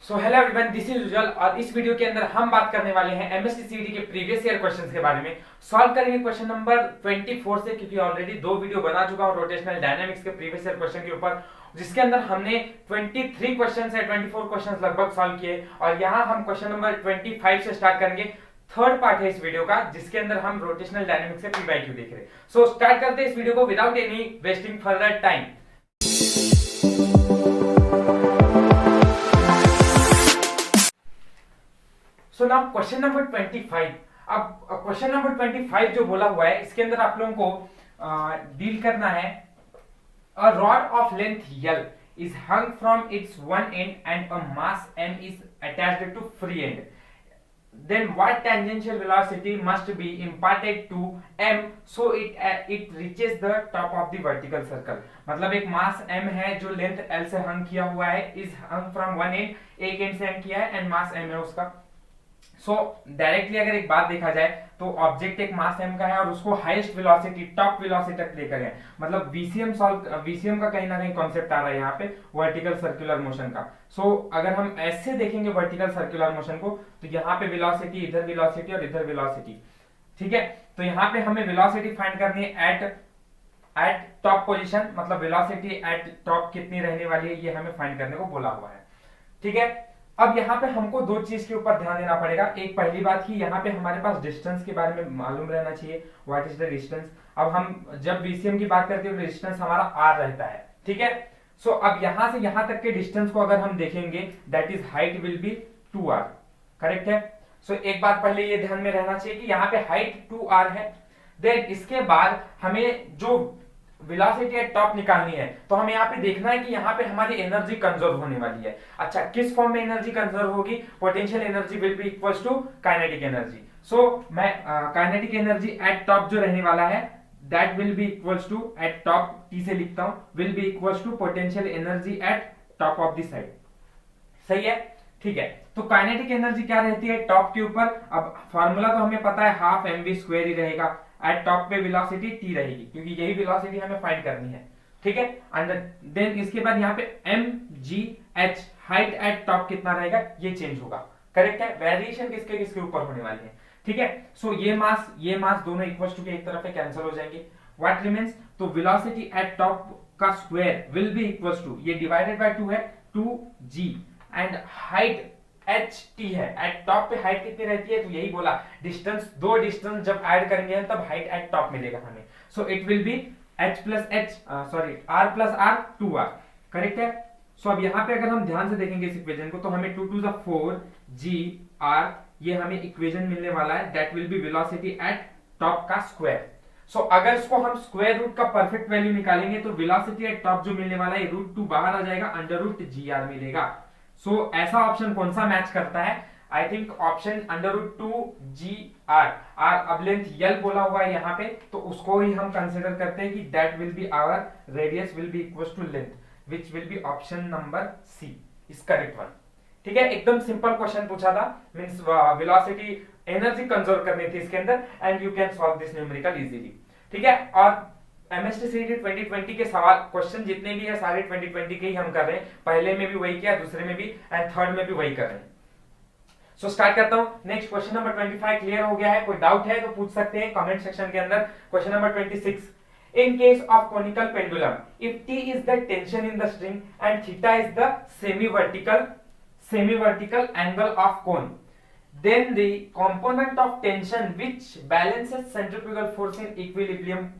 So hello everyone, this is Ujjwal और इस video के अंदर हम बात करने वाले हैं एमएससी सीईटी के प्रीवियस ईयर क्वेश्चंस के बारे में। सॉल्व करेंगे क्वेश्चन नंबर 24 से, क्योंकि ऑलरेडी 2 वीडियो बना चुका हूं रोटेशनल डायनामिक्स के प्रीवियस ईयर क्वेश्चन के ऊपर, जिसके अंदर हमने 23 क्वेश्चंस है 24 क्वेश्चंस लगभग सॉल्व किए। और यहाँ हम क्वेश्चन नंबर 25 से स्टार्ट करेंगे। थर्ड पार्ट है इस वीडियो का, जिसके अंदर हम रोटेशनल डायनामिक्स से पीवाईक्यू देख रहे हैं। सो स्टार्ट करते हैं इस वीडियो को without any wasting further time. So now question number 25। अब क्वेश्चन नंबर 25 जो बोला हुआ है, इसके अंदर आप लोगों को डील करना है। A rod of length L is hung from its one end and a mass M is attached to free end. Then what tangential velocity must be imparted to M so it reaches the top of the vertical circle. मतलब एक मास M है जो length L से हंग किया हुआ है, is hung from one end, एक and से हंग किया है, एंड मास M है उसका। सो डायरेक्टली अगर एक बात देखा जाए तो ऑब्जेक्ट एक मास m का है और उसको हाईएस्ट वेलोसिटी टॉप वेलोसिटी तक लेकर गए, मतलब वीसीएम का कहीं ना कहीं कॉन्सेप्ट आ रहा है यहाँ पे वर्टिकल सर्कुलर मोशन का। सो अगर हम ऐसे देखेंगे वर्टिकल सर्कुलर मोशन को, तो यहाँ पे वेलोसिटी, इधर वेलोसिटी और इधर वेलोसिटी, ठीक है। तो यहाँ पे हमें वेलोसिटी फाइंड करनी है एट टॉप पोजिशन, मतलब वेलोसिटी एट टॉप कितनी रहने वाली है, ये हमें फाइंड करने को बोला हुआ है, ठीक है। अब यहाँ पे हमको दो चीज के ऊपर ध्यान देना पड़ेगा। एक पहली बात की यहाँ पे हमारे पास डिस्टेंस के बारे में मालूम रहना चाहिए, व्हाट इज द डिस्टेंस। अब हम जब वीसीएम की बात करते हैं तो डिस्टेंस हमारा आर रहता है, ठीक है। सो अब यहाँ से यहाँ तक के डिस्टेंस को अगर हम देखेंगे, that is height will be 2r, correct है। सो एक बात पहले ये ध्यान में रहना चाहिए कि यहाँ पे हाइट 2r है। देन इसके बाद हमें जो वेलोसिटी एट टॉप निकालनी है, तो हमें यहाँ पे देखना है कि यहाँ पे हमारी एनर्जी कंजर्व होने वाली है। अच्छा, किस फॉर्म में एनर्जी कंजर्व होगी? Potential energy will be equals to kinetic energy. So मैं काइनेटिक एनर्जी एट टॉप जो रहने वाला है, that will be equals to, at top T से लिखता हूं, will be equals to potential energy at top of the side. सही है, ठीक है। तो काइनेटिक एनर्जी क्या रहती है टॉप के ऊपर? अब फॉर्मूला तो हमें पता है, हाफ mv स्क्वायर ही रहेगा। एट टॉप पे वेलोसिटी t रहेगी, क्योंकि यही वेलोसिटी हमें फाइंड करनी है, ठीक है। एंड देन इसके बाद यहाँ पे mgh हाइट एट टॉप कितना रहेगा, ये चेंज होगा, करेक्ट है। वेरिएशन किसके किसके ऊपर होने वाली है, ठीक है। सो ये मास दोनों इक्वल टू के एक तरफ है, कैंसिल हो जाएंगे। What remains? तो वेलोसिटी एट टॉप का square will be equal to, ये डिवाइडेड बाय 2 है, 2g, एंड हाइट ht है। एट टॉप पे हाइट कितनी रहती है? तो यही बोला, डिस्टेंस, दो डिस्टेंस जब ऐड करेंगे तब हाइट एट टॉप मिलेगा हमें। So it will be h plus h, sorry r plus r 2r, correct है। सो अब यहाँ पे अगर हम ध्यान से देखेंगे इस इक्वेशन को, तो हमें 2 to the 4 g r, ये हमें इक्वेशन मिलने वाला है, that will B velocity at top का स्क्वायर। सो अगर इसको हम स्क्वायर रूट का परफेक्ट वैल्यू निकालेंगे तो वेलोसिटी एट टॉप जो मिलने वाला है, √2 बाहर आ जाएगा, अंडर रूट gr मिलेगा। सो ऐसा ऑप्शन कौन सा मैच करता है? I think option √2 gr। अब लेंथ L बोला हुआ है यहाँ पे, तो उसको ही हम कंसिडर करते हैं कि that will be our radius will be equal to length, which will be option number C is correct one, ठीक है। एकदम सिंपल क्वेश्चन पूछा था, मींस वेलोसिटी एनर्जी कंजर्व करनी थी इसके अंदर, and you can solve this numerical easily, ठीक है। और एमएसटी सीईटी 2020 के सवाल क्वेश्चन जितने भी है सारे 2020 के ही हम कर रहे हैं। पहले में भी वही किया, दूसरे में भी, एंड थर्ड में भी वही कर रहे हैं। सो स्टार्ट करता हूं। नेक्स्ट क्वेश्चन नंबर 25 क्लियर हो गया है? कोई डाउट है तो पूछ सकते हैं कमेंट सेक्शन के अंदर। Question number 26, in case of conical pendulum, if T is the tension in the string and theta is the semi-vertical angle of cone, then the component of tension which balances centrifugal force in equilibrium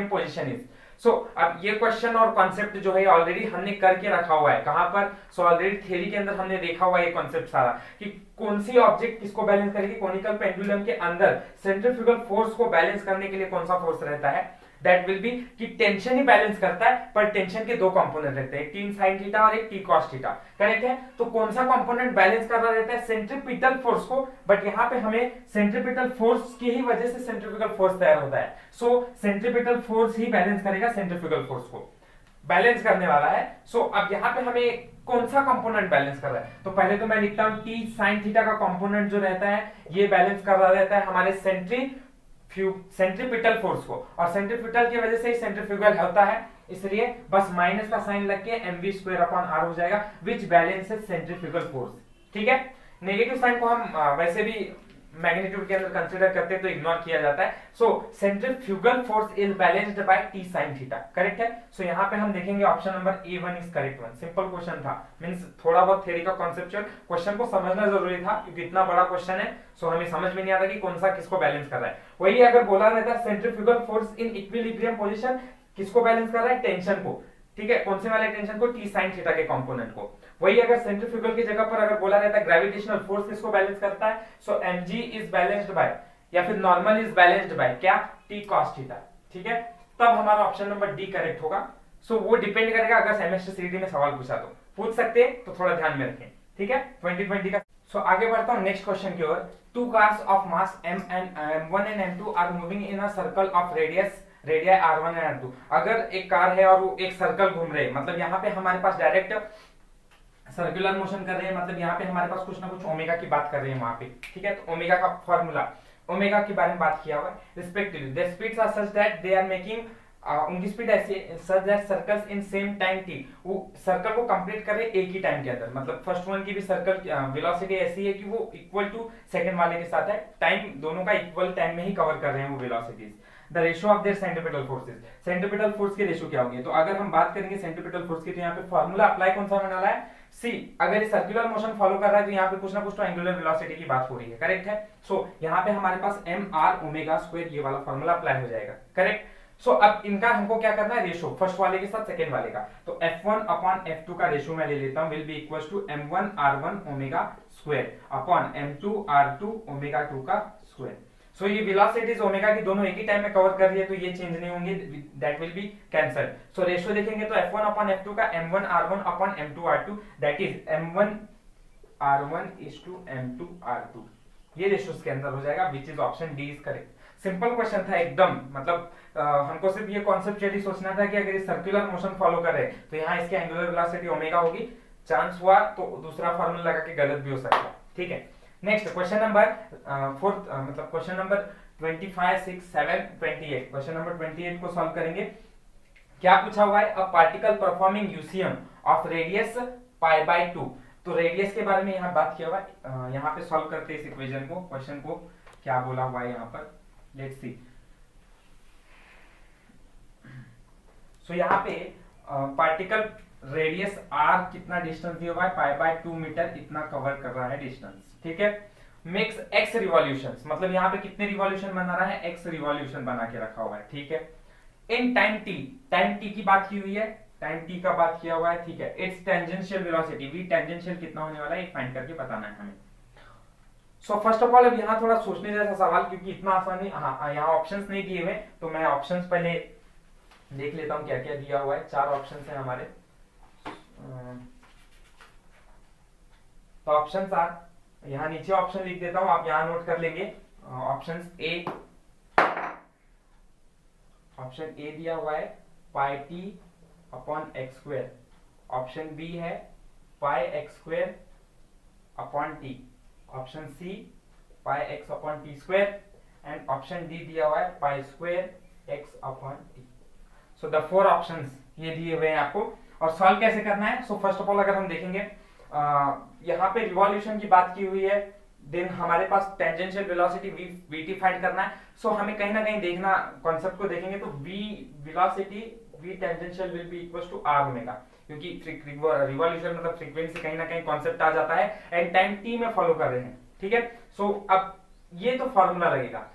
position is। सो अब ये question और concept जो है already हमने करके रखा हुआ है, कहां पर? सो ऑलरेडी थ्योरी के अंदर हमने देखा हुआ है ये कॉन्सेप्ट सारा, कि कौन सी ऑब्जेक्ट किसको बैलेंस करेगी। कोनिकल पेंडुलम के अंदर सेंट्रीफ्यूगल फोर्स को बैलेंस करने के लिए कौन सा फोर्स रहता है? दैट विल बी, कि टेंशन ही बैलेंस करता है, पर टेंशन के दो कंपोनेंट रहते हैं, एक टीन साइन थीटा और एक टी कॉस थीटा, करेक्ट है। तो कौन सा कंपोनेंट बैलेंस कर रहा रहता है? सेंट्रीपिटल फोर्स को। बट यहाँ पे हमें सेंट्रीपिटल फोर्स की ही वजह से सेंट्रीफ्यूगल फोर्स तैयार होता है। सो सेंट्रीपिटल फोर्स ही बैलेंस करेगा, सेंट्रीफ्यूगल फोर्स को बैलेंस करने वाला है। सो अब यहाँ पे हमें कौन सा कंपोनेंट बैलेंस कर रहा है? तो पहले तो मैं लिखता हूं टी साइन थीटा का कंपोनेंट जो रहता है, ये बैलेंस कर रहा रहता है हमारे सेंट्रीपिटल फोर्स को, और सेंट्रीपिटल की वजह से ही सेंट्रीफ्यूगल होता है। इसलिए बस माइनस का साइन लग के mv स्क्वायर अपॉन r हो जाएगा, विच बैलेंसेस सेंट्रीफ्यूगल फोर्स। ठीक है, नेगेटिव साइन को हम वैसे भी मैग्नीट्यूड के अंदर कंसीडर करते हैं तो इग्नोर किया जाता है। So centrifugal force is balanced by T sine theta, correct है। सो यहाँ पे हम देखेंगे option number A1 is correct one. Simple question था, मींस थोड़ा बहुत थ्योरी का कॉन्सेप्चुअल क्वेश्चन को समझना जरूरी था क्योंकि इतना बड़ा क्वेश्चन है। सो हमें समझ में नहीं आता कि कौन सा किसको बैलेंस कर रहा है। वही अगर बोला रहता centrifugal force in equilibrium position किसको बैलेंस कर रहा है, टेंशन को। ठीक है, कौन से वाले टेंशन को, टी साइन थीटा के कंपोनेंट को। वही अगर सेंट्रीफ्यूगल की जगह पर अगर बोला रहता है ग्रेविटेशनल फोर्स किसको बैलेंस करता है, सो mg इज बैलेंस्ड बाय या फिर नॉर्मल इज बैलेंस्ड बाय क्या, टी cos थीटा। ठीक है, तब हमारा ऑप्शन नंबर डी करेक्ट होगा। सो वो डिपेंड करेगा, अगर सेमेस्टर सीडी में सवाल पूछा तो पूछ सकते हैं, तो थोड़ा ध्यान में रखें। ठीक है, 2020 का। सो आगे बढ़ता हूं नेक्स्ट क्वेश्चन की ओर। Two cars of mass m1 and m2 are moving in a circle of radius r1 and r2। अगर एक कार है और वो एक सर्कल घूम रहे हैं, मतलब यहाँ पे हमारे पास डायरेक्ट सर्कुलर मोशन कर रहे हैं, मतलब यहाँ पे हमारे पास कुछ ना कुछ ओमेगा की बात कर रहे हैं वहां पे। ठीक है, तो ओमेगा का फॉर्मूला, ओमेगा के बारे में बात किया हुआ है। Respectively the speeds are such that they are making, उनकी स्पीड ऐसी such that circles in same time t, वो सर्कल को कंप्लीट कर रहे हैं एक ही टाइम के अंदर। मतलब फर्स्ट वन की भी सर्कल वेलोसिटी ऐसी है कि वो इक्वल टू सेकंड वाले के साथ है, टाइम दोनों का इक्वल टाइम में ही कवर कर रहे हैं वो velocities. The ratio of their centripetal forces, centripetal force के रेशियो क्या होंगे। तो अगर हम बात करेंगे सेंट्रीपिटल फोर्स की, तो यहाँ पे फॉर्मूला अप्लाई कौन सा होने वाला है, सी। अगर ये सर्कुलर मोशन फॉलो कर रहा है तो यहाँ पे कुछ ना कुछ तो एंगुलर वेलोसिटी की बात हो रही है, करेक्ट है। सो यहाँ पे हमारे पास mr ओमेगा स्क्वायर ये वाला फॉर्मूला अप्लाई हो जाएगा, करेक्ट। सो अब इनका हमको क्या करना है, रेशियो फर्स्ट वाले के साथ सेकंड वाले का। तो f1 अपॉन f2 का रेशियो मैं ले लेता हूं, will be equals to m1 r1 omega square upon m2 r2 omega 2 का स्क्वायर। सो ये वेलोसिटीज ओमेगा की दोनों एक ही टाइम में कवर कर रही है, तो ये चेंज नहीं होंगे, that will be cancel. So ratio देखेंगे तो f1 अपॉन f2 का m1 r1 upon m2 r2, that is m1 r1 is to m2 r2। ये रेशियोस के अंदर हो जाएगा, which is option D is correct. Simple question था एकदम, मतलब हमको सिर्फ ये कॉन्सेप्चुअली सोचना था कि अगर ये सर्कुलर मोशन फॉलो कर रहे हैं तो यहाँ इसके एंगुलर वेलोसिटी ओमेगा होगी। चांस हुआ तो दूसरा फार्मूला लगा के गलत भी हो सकता है। ठीक है, नेक्स्ट क्वेश्चन नंबर फोर्थ, मतलब क्वेश्चन नंबर 25, 6, 7, 28। क्वेश्चन नंबर 28 को सॉल्व करेंगे। क्या पूछा हुआ है, a particle performing UCM of radius pi by 2। तो रेडियस के बारे में यहाँ बात किया हुआ है। यहाँ पे सॉल्व करते हैं इस इक्वेशन को, क्वेश्चन को क्या बोला हुआ है यहाँ पर, लेट्स सी। सो यहाँ पे पार्टिकल रेडियस r कितना डिस्टेंस दिया हुआ है, पाई बाय 2 मीटर इतना कवर कर रहा है डिस्टेंस। ठीक है, मेक्स x रिवॉल्यूशंस, मतलब यहाँ पे कितने रिवॉल्यूशन बना रहा है, x रिवॉल्यूशन बना के रखा हुआ है। ठीक है, in time t, time t की बात की हुई है, टाइम t का बात किया हुआ है। ठीक है, it's tangential velocity v, tangential कितना होने वाला है ये फाइंड करके बताना है हमें। सो फर्स्ट ऑफ ऑल अब यहाँ थोड़ा सोचने जैसा सवाल, क्योंकि इतना आसान नहीं, हाँ यहाँ ऑप्शंस नहीं दिए हुए, तो मैं ऑप्शंस पहले देख लेता हूँ क्या क्या दिया हुआ है। 4 ऑप्शंस हैं हमारे। तो ऑप्शंस आर, यहाँ नीचे ऑप्शन लिख देता हूँ, आप यहाँ नोट कर लेंगे। ऑप्शन ए, ऑप्शन ए दिया हुआ है pi T upon X square. Option B है pi X square upon T. Option C pi X upon T square, and option D दिया हुआ है pi square X upon T. So the 4 options ये दिए हुए हैं आपको। और सॉल्व कैसे करना है, सो फर्स्ट ऑफ ऑल अगर हम देखेंगे यहाँ पे रिवॉल्यूशन की बात की हुई है, देन हमारे पास टेंजेंशियल वेलोसिटी vt फाइंड करना है। सो हमें कहीं ना कहीं देखना, कॉन्सेप्ट को देखेंगे तो v velocity v tangential will be equals to r omega, क्योंकि रिवॉल्यूशन मतलब फ्रीक्वेंसी कहीं ना कहीं कॉन्सेप्ट आ जाता है, एंड टाइम t में फॉलो कर रहे हैं। ठीक है, सो अब ये तो फॉर्मूला लगेगा,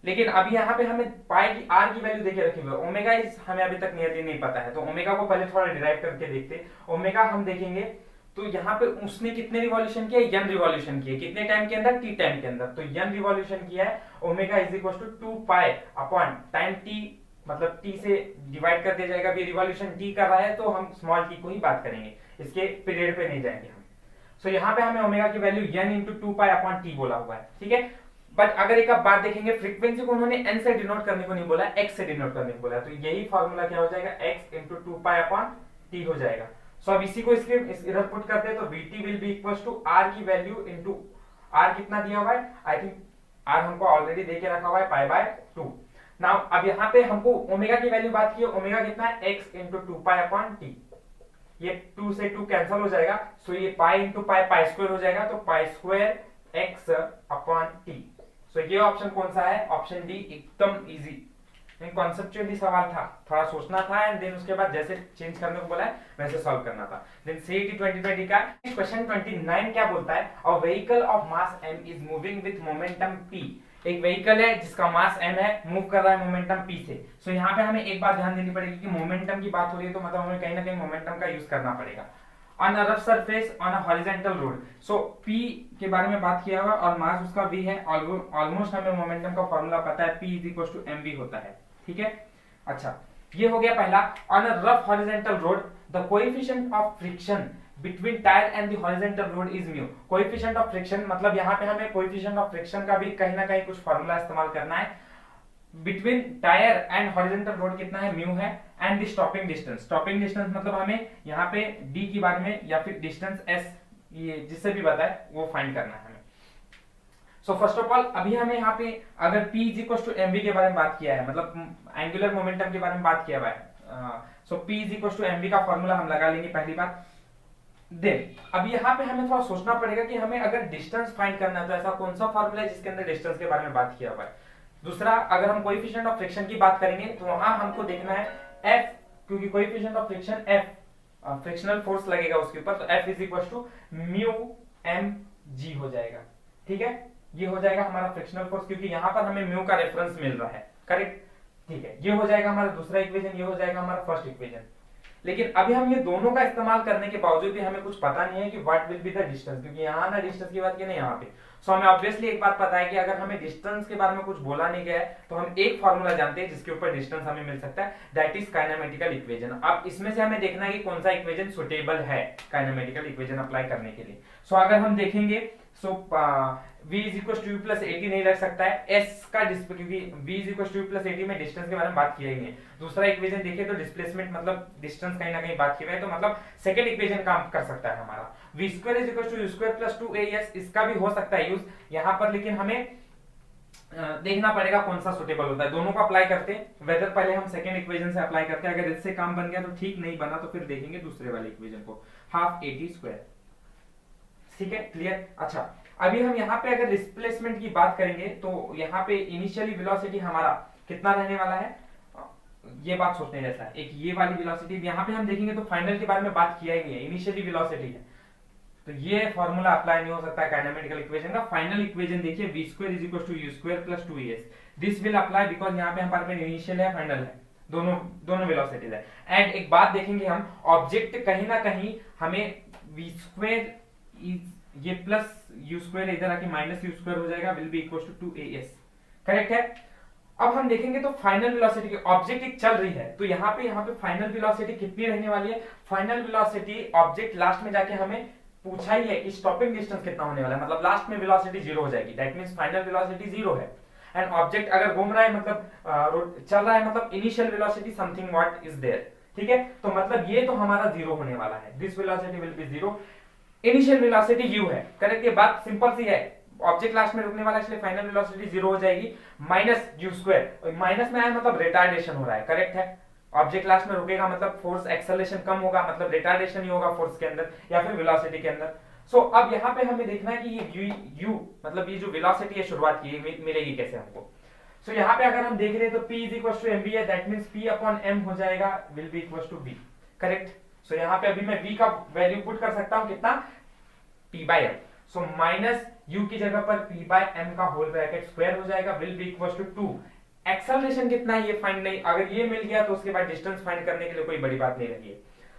लेकिन अभी यहाँ पे हमें पाई की r की वैल्यू देके रखी हुई है, ओमेगा इस हमें अभी तक नियति नहीं पता है, तो ओमेगा को पहले थोड़ा डिराइव करके देखते। ओमेगा हम देखेंगे तो यहाँ पे उसने कितने रिवॉल्यूशन किया, n रिवॉल्यूशन किए, कितने टाइम के अंदर, t टाइम के अंदर, तो n रिवॉल्यूशन किया है। Omega is equal to 2 pi upon time t, मतलब t से डिवाइड कर दिया जाएगा। अभी रिवॉल्यूशन t कर रहा है तो हम स्मॉल t को ही बात करेंगे, इसके पीरियड पे नहीं जाएंगे हम। सो यहाँ पे हमें ओमेगा की value n into 2 pi upon t बोला हुआ है। ठीक है, बट अगर एक बात देखेंगे, फ्रीक्वेंसी को उन्होंने n से डिनोट करने को नहीं बोला, x से डिनोट करने को बोला, तो यही फॉर्मूला क्या हो जाएगा, x into 2 pi upon t हो जाएगा। सो अब इसी को इसके इधर पुट करते हैं, तो vt will be equals to r की वैल्यू इंटू r कितना दिया हुआ है, आई थिंक r हमको ऑलरेडी दे के रखा हुआ है पाई बाय 2, नाउ अब यहाँ पे हमको ओमेगा की वैल्यू बात की है, ओमेगा कितना है x into two pi upon T, ये 2 से 2 कैंसिल हो जाएगा, सो ये pi into pi pi square हो जाएगा, तो pi square x upon T. So ये ऑप्शन कौन सा है, ऑप्शन डी, एकदम इजी। कॉन्सेप्चुअली सवाल था, थोड़ा सोचना था एंड देन उसके बाद जैसे चेंज करने को बोला है वैसे सॉल्व करना था। देन सीईटी 2020 का क्वेश्चन 29 क्या बोलता है, a vehicle of mass m is moving with momentum p। एक व्हीकल है जिसका मास m है, मूव कर रहा है मोमेंटम p से। सो यहाँ पे हमें एक बात ध्यान देनी पड़ेगी कि मोमेंटम की बात हो रही है तो मतलब हमें कहीं ना कहीं मोमेंटम का यूज करना पड़ेगा। On a rough surface on a horizontal road, so p के बारे में बात किया हुआ और मास उसका v है, ऑलमोस्ट हमें मोमेंटम का फॉर्मूला पता है, p इज mv होता है, ठीक है। अच्छा, ये हो गया पहला। On a rough horizontal road the coefficient of friction between tyre and the horizontal road is mu. Coefficient of friction मतलब यहाँ पे हमें कोएफिशिएंट ऑफ फ्रिक्शन का भी कहीं ना कहीं कुछ फार्मूला इस्तेमाल करना है। Between tyre and horizontal road कितना है, म्यू है, and the stopping distance, stopping distance मतलब हमें यहाँ पे डी के बारे में या फिर डिस्टेंस एस, ये जिससे भी बताए वो फाइंड करना है हमें। सो फर्स्ट ऑफ ऑल अभी हमें यहाँ पे अगर P is equal to mv के बारे में बात किया है, मतलब एंगुलर मोमेंटम के बारे में बात किया हुआ है, so P is equal to mv का फॉर्मूला हम लगा लेंगे पहली बात। देन अब यहाँ पे हमें थोड़ा सोचना पड़ेगा कि हमें अगर डिस्टेंस फाइंड करना है तो ऐसा कौन सा फॉर्मूला है जिसके अंदर डिस्टेंस के बारे में बात किया हुआ है। दूसरा, अगर हम कोएफिशिएंट ऑफ फ्रिक्शन की बात करेंगे तो वहां हमको देखना है F, क्योंकि coefficient of friction F, frictional force लगेगा उसके ऊपर, तो F is equal to mu mg हो जाएगा, ठीक है। ये हो जाएगा हमारा फ्रिक्शनल फोर्स, क्योंकि यहाँ पर हमें म्यू का रेफरेंस मिल रहा है, करेक्ट, ठीक है। ये हो जाएगा हमारा दूसरा इक्वेशन, ये हो जाएगा हमारा फर्स्ट इक्वेशन। लेकिन अभी हम ये दोनों का इस्तेमाल करने के बावजूद भी हमें कुछ पता नहीं है कि what will be the distance, क्योंकि यहाँ ना डिस्टेंस की बात की ना यहाँ पे। सो हमें ऑब्वियसली एक बात पता है कि अगर हमें डिस्टेंस के बारे में कुछ बोला नहीं गया है तो हम एक फॉर्मूला जानते हैं जिसके ऊपर डिस्टेंस हमें मिल सकता है, दैट इज काइनेमेटिकल इक्वेशन। अब इसमें से हमें देखना है कि कौन सा इक्वेशन सुटेबल है काइनेमेटिकल इक्वेशन अप्लाई करने के लिए। सो अगर हम देखेंगे सो v is equal two plus 80 नहीं लग सकता है, s का क्योंकि v is equal two plus 80 में डिस्टेंस के बारे में बात किया ही नहीं है। दूसरा इक्वेशन देखिए तो डिस्प्लेसमेंट मतलब डिस्टेंस कहीं ना कहीं बात किया है, तो मतलब सेकंड इक्वेशन काम कर सकता है हमारा। v square is equal to u square plus 2as, इसका भी हो सकता है यूज यहाँ पर, लेकिन हमें देखना पड़ेगा कौन सा सुटेबल होता है। दोनों को अप्लाई करते हैं, वेदर पहले हम सेकंड इक्वेशन से अप्लाई करते हैं, अगर इससे काम बन गया तो ठीक, नहीं बना तो फिर देखेंगे दूसरे वाले इक्वेशन को, हाफ 80 स्क्वायर, ठीक है, क्लियर। अच्छा, अभी हम यहाँ पे अगर डिस्प्लेसमेंट की बात करेंगे तो यहाँ पे इनिशियली वेलोसिटी हमारा कितना रहने वाला है, ये बात सोचने जैसा है। एक ये वाली वेलोसिटी, यहाँ पे हम देखेंगे तो फाइनल के बारे में बात किया ही नहीं है, इनिशियली वेलोसिटी है, तो ये फॉर्मूला अप्लाई नहीं हो सकता है काइनेमेटिकल इक्वेशन का। फाइनल इक्वेशन देखिए, v square is equal to u square plus 2as, this will apply because यहाँ पे हमारे पास इनिशियल है, फाइनल है, दोनों वेलोसिटीज है। एंड एक बात देखेंगे हम, ऑब्जेक्ट कहीं ना कहीं हमें v स्क्वायर इज ये प्लस u स्क्वायर इधर आके माइनस u स्क्वायर हो जाएगा, will be equal to 2as, correct है। अब हम देखेंगे तो फाइनल वेलोसिटी की, ऑब्जेक्ट एक चल रही है तो यहाँ पे फाइनल वेलोसिटी कितनी रहने वाली है, फाइनल वेलोसिटी ऑब्जेक्ट लास्ट में जाके हमें पूछा ही है कि स्टॉपिंग डिस्टेंस कितना होने वाला है, मतलब लास्ट में वेलोसिटी 0 हो जाएगी, दैट मींस फाइनल वेलोसिटी 0 है। एंड ऑब्जेक्ट अगर घूम रहा है मतलब चल रहा है, मतलब initial velocity something what is there, ठीक है, तो मतलब ये तो हमारा 0 होने वाला है, this velocity will be 0, initial velocity u है, करेक्ट। ये बात सिंपल सी है, ऑब्जेक्ट लास्ट में रुकने वाला है इसलिए फाइनल वेलोसिटी 0 हो जाएगी, माइनस u स्क्वायर, माइनस में आया मतलब रिटार्डेशन हो रहा है, करेक्ट है। ऑब्जेक्ट लास्ट में रुकेगा मतलब फोर्स एक्सेलरेशन कम होगा, मतलब रिटार्डेशन ही होगा फोर्स के अंदर या फिर वेलोसिटी के अंदर। सो अब यहाँ पे हमें देखना है कि ये u मतलब ये जो वेलोसिटी है शुरुआत की मिलेगी कैसे हमको। सो यहाँ पे अगर हम देख रहे हैं तो p is equal to mv है, that means p upon m हो जाएगा, will be equal to v, correct. So यहाँ पे अभी मैं v का वैल्यू पुट कर सकता हूँ कितना, p by m, so minus u की जगह पर p बाय m का होल ब्रैकेट स्क्वायर हो जाएगा, will be equal to 2। Acceleration कितना है ये फाइंड नहीं, अगर ये मिल गया तो उसके बाद डिस्टेंस फाइंड करने के लिए कोई बड़ी बात नहीं रही है।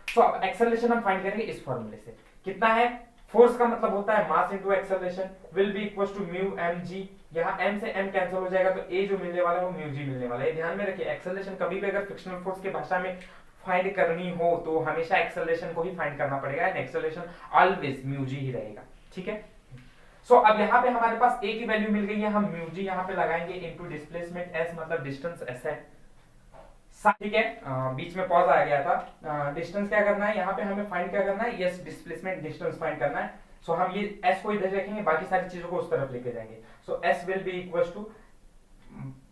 सो अब एक्सेलरेशन हम फाइंड करेंगे इस फॉर्मूले से, कितना है, फोर्स का मतलब होता है mass into acceleration, will be equal to mu mg, यहाँ m से m कैंसिल हो जाएगा तो a जो मिलने वाला है वो म्यू g मिलने वाला है। ध्यान में रखिए, एक्सेलरेशन कभी भी अगर फ्रिक्शनल फोर्स की भाषा में फाइंड करनी हो तो हमेशा एक्सेलरेशन को ही फाइंड करना पड़ेगा, and acceleration always mu g ही रहेगा, ठीक है। सो अब यहाँ पे हमारे पास a की वैल्यू मिल गई है, हम म्यू g यहाँ पे लगाएंगे इनटू डिस्प्लेसमेंट s मतलब डिस्टेंस s है, ठीक है। बीच में पॉज आ गया था, डिस्टेंस क्या करना है यहाँ पे हमें फाइंड क्या करना है, यस डिस्प्लेसमेंट डिस्टेंस फाइंड करना है। सो हम ये s को इधर रखेंगे, बाकी सारी चीजों को उस तरफ लेके जाएंगे। So s will be equal to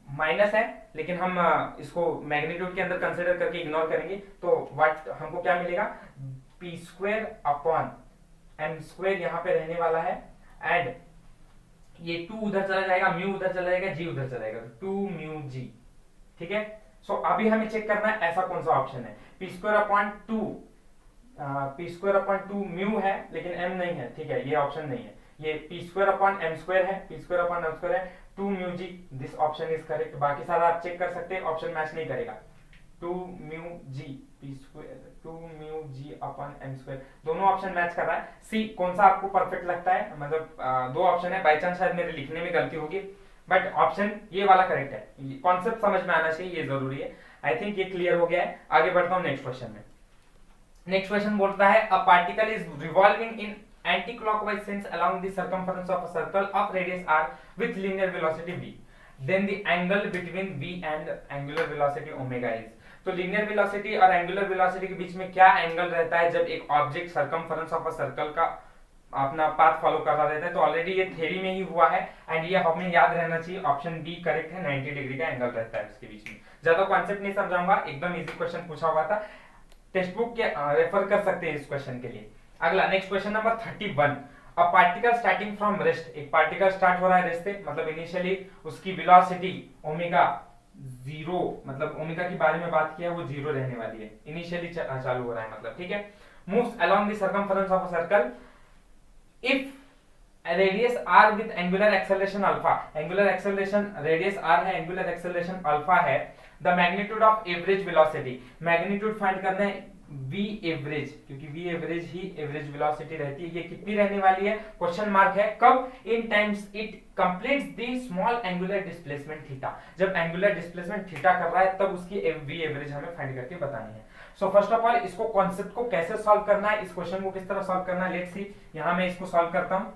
minus है, लेकिन हम इसको मैग्नीट्यूड के अंदर कंसिडर करके इग्नोर करेंगे, तो व्हाट हमको क्या मिलेगा, P square upon M square यहाँ पे रहने वाला है, एंड ये 2 उधर चला जाएगा, म्यू उधर चला जाएगा, जी उधर चला जाएगा, 2 म्यू जी। ठीक है, सो अभी हमें चेक करना है ऐसा कौन सा ऑप्शन है। P square upon 2, P square upon 2 mu है लेकिन एम नहीं है, ठीक है, ये ऑप्शन नहीं है। ये P square upon M square है, P square upon M square है, 2 mu g, this option is correct. बाकी सारा आप चेक कर सकते हैं, ऑप्शन मैच नहीं करेगा। 2 म्यू जी, पी स्क्वायर 2 म्यू जी अपॉन एम स्क्वायर, दोनों ऑप्शन मैच कर रहा है। सी कौन सा आपको परफेक्ट लगता है, मतलब दो ऑप्शन है, बाई चांस शायद मेरे लिखने में गलती होगी, बट ऑप्शन ये वाला करेक्ट है। कॉन्सेप्ट समझ में आना चाहिए, ये जरूरी है। आई थिंक ये क्लियर हो गया है। आगे बढ़ता हूँ नेक्स्ट क्वेश्चन में। नेक्स्ट क्वेश्चन बोलता है a particle is revolving in anti-clockwise sense along the circumference of a circle of radius r with linear velocity v, then the angle between v and angular velocity omega is। तो linear velocity और angular velocity के बीच में क्या angle रहता है जब एक object circumference of a circle का अपना पाथ फॉलो कर रहा रहता है। तो ऑलरेडी ये थ्योरी में ही हुआ है, एंड ये हमें याद रहना चाहिए, ऑप्शन बी करेक्ट है, 90 डिग्री का एंगल रहता है उसके बीच में। ज्यादा कॉन्सेप्ट नहीं समझाऊंगा, एकदम इजी क्वेश्चन पूछा हुआ था, टेक्स्ट बुक के रेफर कर सकते हैं इस क्वेश्चन के लिए। अगला next question number 31। A particle starting from rest, एक पार्टिकल स्टार्ट हो रहा है रेस्ट से, मतलब इनिशियली उसकी वेलोसिटी ओमेगा 0, मतलब ओमेगा के बारे में बात किया, वो 0 रहने वाली है, इनिशियली चालू हो रहा है मतलब, ठीक है। Moves along the circumference of a circle if radius r with angular acceleration alpha, angular acceleration radius r है, एंगुलर एक्सेलरेशन अल्फा है। The magnitude of average velocity, magnitude find करना है v एवरेज, क्योंकि v एवरेज ही average velocity रहती है, ये कितनी रहने वाली है, क्वेश्चन मार्क है। कब, in times it completes the small angular displacement theta, जब एंगुलर डिस्प्लेसमेंट थीटा कर रहा है तब उसकी v एवरेज हमें फाइंड करके बतानी है। सो फर्स्ट ऑफ ऑल इसको कॉन्सेप्ट को कैसे सॉल्व करना है, इस क्वेश्चन को किस तरह सॉल्व करना है, लेट्स सी। यहां मैं इसको सॉल्व करता हूं।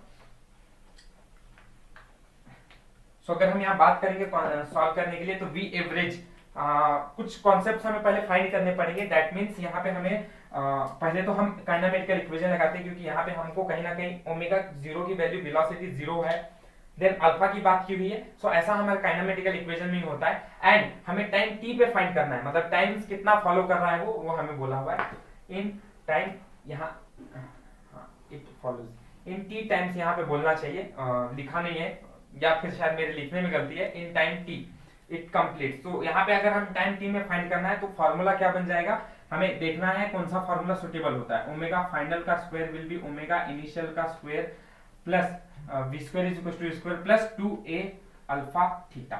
सो अगर हम यहाँ बात करेंगे सॉल्व करने के लिए, तो v एवरेज कुछ कॉन्सेप्ट्स हमें पहले फाइंड करने पड़ेंगे। दैट मींस यहाँ पे हमें पहले तो हम काइनेमेटिकल इक्वेशन लगाते हैं, क्योंकि यहाँ पे हमको कहीं ना कहीं ओमेगा 0 की वैल्यू वेलोसिटी 0 है, देन अल्फा की बात की हुई है। सो ऐसा हमारे काइनेमेटिकल इक्वेशन में ही होता है, एंड हमें टाइम t पे फाइंड करना है, मतलब टाइम कितना फॉलो कर रहा है वो हमें बोला हुआ है। इन टाइम यहाँ it follows in t times यहाँ पे बोलना चाहिए, लिखा नहीं है, या फिर शायद मेरे लिखने में गलती है, in time t it complete. तो यहाँ पे अगर हम टाइम t में फाइंड करना है तो फॉर्मूला क्या बन जाएगा, हमें देखना है कौन सा फॉर्मूला सुटेबल होता है। ओमेगा फाइनल का square will be omega initial का square plus v square is equal to square plus 2a alpha theta,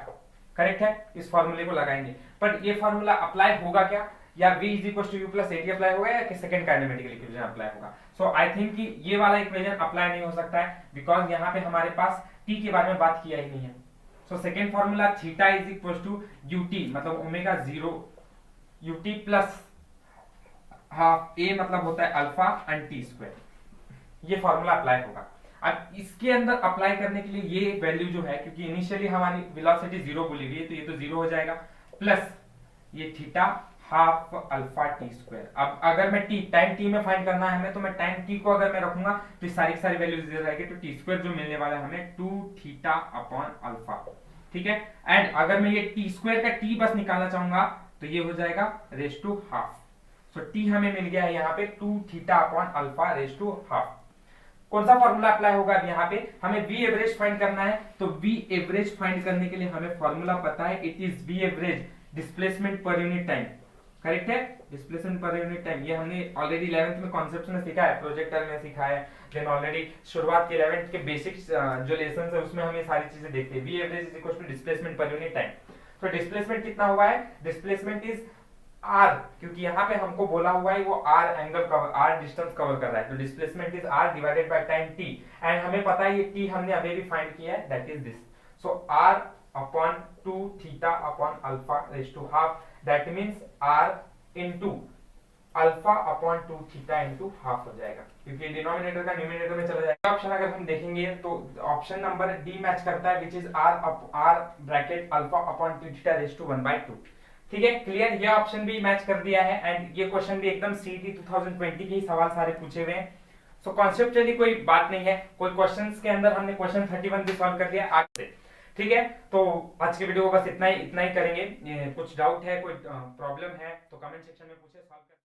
correct है। इस फॉर्मूले को लगाएंगे, पर ये फॉर्मूला अप्लाई होगा क्या, या v is equal to u plus at apply होगा, या कि सेकंड काइनेमेटिकल इक्वेशन अप्लाई होगा। सो आई थिंक कि ये वाला इक्वेशन अप्लाई नहीं हो सकता है, बिकॉज यहाँ पे हमारे पास t के बारे में बात किया ही नहीं है। So second formula theta is equal to ut, मतलब omega 0 ut plus half a, मतलब होता है अल्फा एंड t स्क्वायर, ये फॉर्मूला अप्लाई होगा। अब इसके अंदर अप्लाई करने के लिए ये वैल्यू जो है, क्योंकि इनिशियली हमारी वेलोसिटी 0 बोली हुई है, तो ये तो 0 हो जाएगा, प्लस ये theta half alpha T square. अब अगर मैं टाइम t में फाइंड करना है हमें, तो मैं टाइम t को अगर मैं रखूंगा तो सारी सारी वैल्यूज दे रहेगी, तो टी स्क्वायर जो मिलने वाला है हमें 2 थीटा अपॉन अल्फा, ठीक है। एंड अगर मैं ये टी स्क्वायर का t बस निकालना चाहूंगा तो ये हो जाएगा raise to half. So t हमें मिल गया है यहाँ पे 2 theta upon alpha raise to half. कौन सा फॉर्मूला अप्लाई होगा अब यहाँ पे, हमें v एवरेज फाइंड करना है, तो v एवरेज फाइंड करने के लिए हमें फॉर्मूला पता है, it is v average displacement per unit time, correct है, डिस्प्लेसमेंट पर यूनिट टाइम। ये हमने ऑलरेडी 11th में कॉन्सेप्ट्स में सीखा है, प्रोजेक्टर में सीखा है, देन ऑलरेडी शुरुआत के 11th के बेसिक्स जो लेसंस है उसमें हमें सारी चीजें देखते हैं। v average is equal to displacement per unit time. तो डिस्प्लेसमेंट कितना हुआ है, डिस्प्लेसमेंट इज r, क्योंकि यहाँ पे हमको बोला हुआ है वो r angle cover, r distance cover कर रहा है, तो displacement is r divided by time t, and हमें पता है ये t हमने अभी भी फाइंड किया है, that is this. So r upon 2 theta upon alpha raise to half, that means r into alpha upon 2 theta into half हो जाएगा, क्योंकि डिनोमिनेटर का न्यूमरेटर में चला जाएगा। ऑप्शन अगर हम देखेंगे तो ऑप्शन नंबर डी मैच करता है, which is r bracket alpha upon 2 theta raise to 1/2, ठीक है, क्लियर। ये ऑप्शन भी मैच कर दिया है, एंड ये क्वेश्चन भी एकदम सीटी 2020 के ही सवाल सारे पूछे हुए हैं। सो कॉन्सेप्चुअली कोई बात नहीं है, कोई क्वेश्चंस के अंदर हमने क्वेश्चन 31 भी सॉल्व कर दिया। आगे ठीक है, तो आज की वीडियो को बस इतना ही करेंगे। कुछ डाउट है, कोई प्रॉब्लम है तो कमेंट सेक्शन में पूछे, सॉल्व